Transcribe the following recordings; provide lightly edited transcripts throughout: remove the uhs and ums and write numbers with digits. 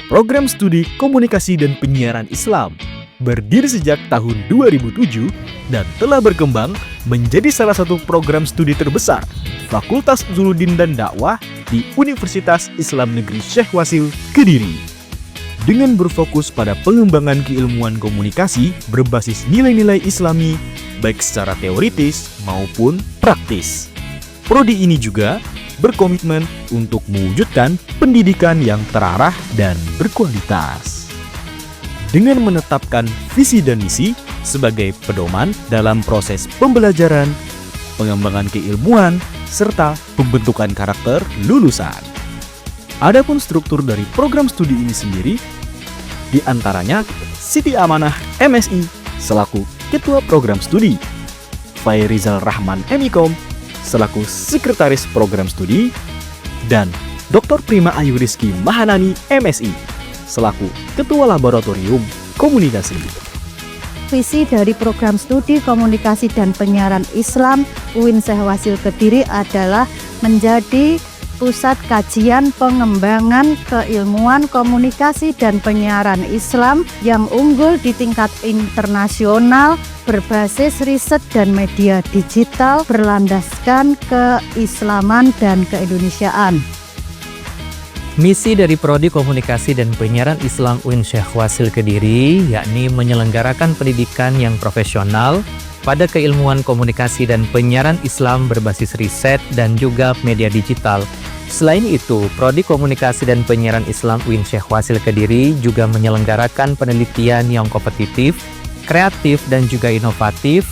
Program Studi Komunikasi dan Penyiaran Islam berdiri sejak tahun 2007 dan telah berkembang menjadi salah satu program studi terbesar Fakultas Usuluddin dan Dakwah di Universitas Islam Negeri Syekh Wasil, Kediri. Dengan berfokus pada pengembangan keilmuan komunikasi berbasis nilai-nilai Islami, baik secara teoritis maupun praktis. Prodi ini juga berkomitmen untuk mewujudkan pendidikan yang terarah dan berkualitas. Dengan menetapkan visi dan misi sebagai pedoman dalam proses pembelajaran, pengembangan keilmuan, serta pembentukan karakter lulusan. Adapun struktur dari program studi ini sendiri, di antaranya Siti Amanah MSI selaku Ketua Program Studi, Fairizal Rahman MIKOM selaku Sekretaris Program Studi, dan Dr. Prima Ayu Rizky Mahanani MSI selaku Ketua Laboratorium Komunikasi. Visi dari Program Studi Komunikasi dan Penyiaran Islam UIN Syekh Wasil Kediri adalah menjadi pusat kajian pengembangan keilmuan komunikasi dan penyiaran Islam yang unggul di tingkat internasional, berbasis riset dan media digital, berlandaskan keislaman dan keindonesiaan. Misi dari Prodi Komunikasi dan Penyiaran Islam UIN Syekh Wasil Kediri yakni menyelenggarakan pendidikan yang profesional pada keilmuan komunikasi dan penyiaran Islam berbasis riset dan juga media digital. Selain itu, Prodi Komunikasi dan Penyiaran Islam UIN Syekh Wasil Kediri juga menyelenggarakan penelitian yang kompetitif, kreatif dan juga inovatif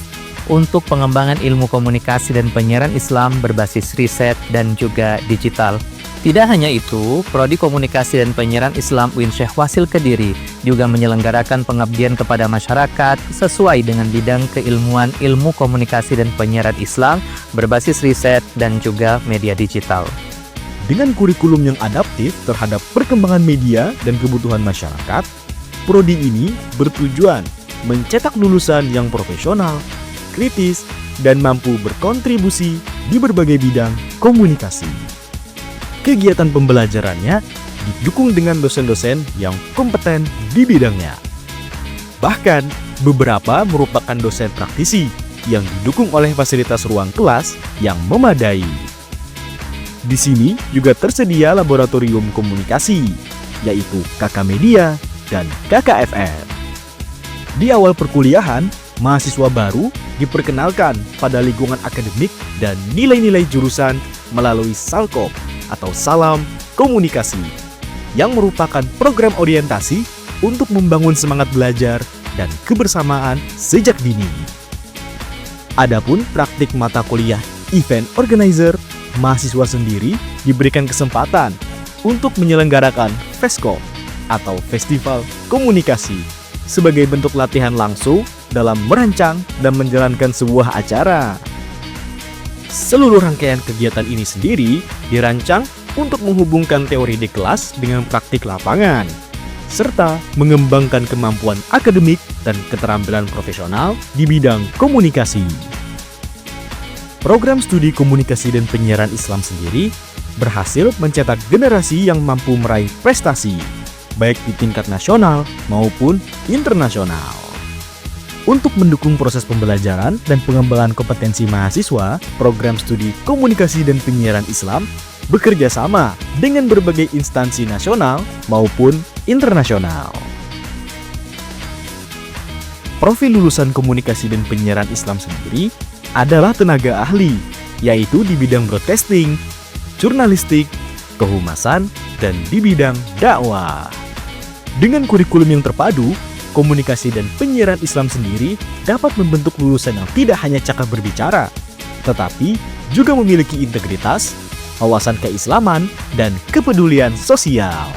untuk pengembangan ilmu komunikasi dan penyiaran Islam berbasis riset dan juga digital. Tidak hanya itu, Prodi Komunikasi dan Penyiaran Islam UIN Syekh Wasil Kediri juga menyelenggarakan pengabdian kepada masyarakat sesuai dengan bidang keilmuan ilmu komunikasi dan penyiaran Islam berbasis riset dan juga media digital. Dengan kurikulum yang adaptif terhadap perkembangan media dan kebutuhan masyarakat, prodi ini bertujuan mencetak lulusan yang profesional, kritis, dan mampu berkontribusi di berbagai bidang komunikasi. Kegiatan pembelajarannya didukung dengan dosen-dosen yang kompeten di bidangnya. Bahkan, beberapa merupakan dosen praktisi yang didukung oleh fasilitas ruang kelas yang memadai. Di sini juga tersedia laboratorium komunikasi, yaitu KK Media dan KKFM. Di awal perkuliahan, mahasiswa baru diperkenalkan pada lingkungan akademik dan nilai-nilai jurusan melalui Salkom atau Salam Komunikasi, yang merupakan program orientasi untuk membangun semangat belajar dan kebersamaan sejak dini. Adapun praktik mata kuliah Event Organizer, mahasiswa sendiri diberikan kesempatan untuk menyelenggarakan FESCOM atau Festival Komunikasi sebagai bentuk latihan langsung dalam merancang dan menjalankan sebuah acara. Seluruh rangkaian kegiatan ini sendiri dirancang untuk menghubungkan teori di kelas dengan praktik lapangan, serta mengembangkan kemampuan akademik dan keterampilan profesional di bidang komunikasi. Program Studi Komunikasi dan Penyiaran Islam sendiri berhasil mencetak generasi yang mampu meraih prestasi, baik di tingkat nasional maupun internasional. Untuk mendukung proses pembelajaran dan pengembangan kompetensi mahasiswa, Program Studi Komunikasi dan Penyiaran Islam bekerja sama dengan berbagai instansi nasional maupun internasional. Profil lulusan Komunikasi dan Penyiaran Islam sendiri adalah tenaga ahli, yaitu di bidang broadcasting, jurnalistik, kehumasan, dan di bidang dakwah. Dengan kurikulum yang terpadu, Komunikasi dan Penyiaran Islam sendiri dapat membentuk lulusan yang tidak hanya cakap berbicara, tetapi juga memiliki integritas, wawasan keislaman, dan kepedulian sosial.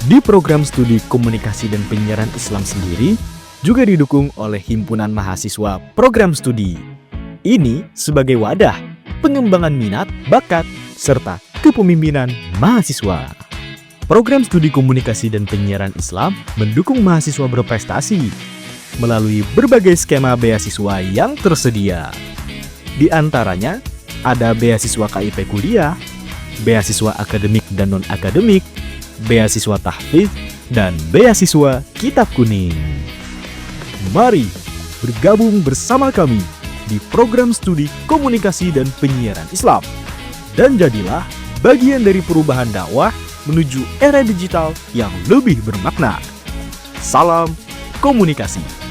Di Program Studi Komunikasi dan Penyiaran Islam sendiri juga didukung oleh Himpunan Mahasiswa Program Studi. Ini sebagai wadah pengembangan minat, bakat, serta kepemimpinan mahasiswa. Program Studi Komunikasi dan Penyiaran Islam mendukung mahasiswa berprestasi melalui berbagai skema beasiswa yang tersedia. Di antaranya, ada beasiswa KIP kuliah, beasiswa akademik dan non-akademik, beasiswa tahfidz, dan beasiswa kitab kuning. Mari bergabung bersama kami di program studi komunikasi dan penyiaran Islam. Dan jadilah bagian dari perubahan dakwah menuju era digital yang lebih bermakna. Salam komunikasi.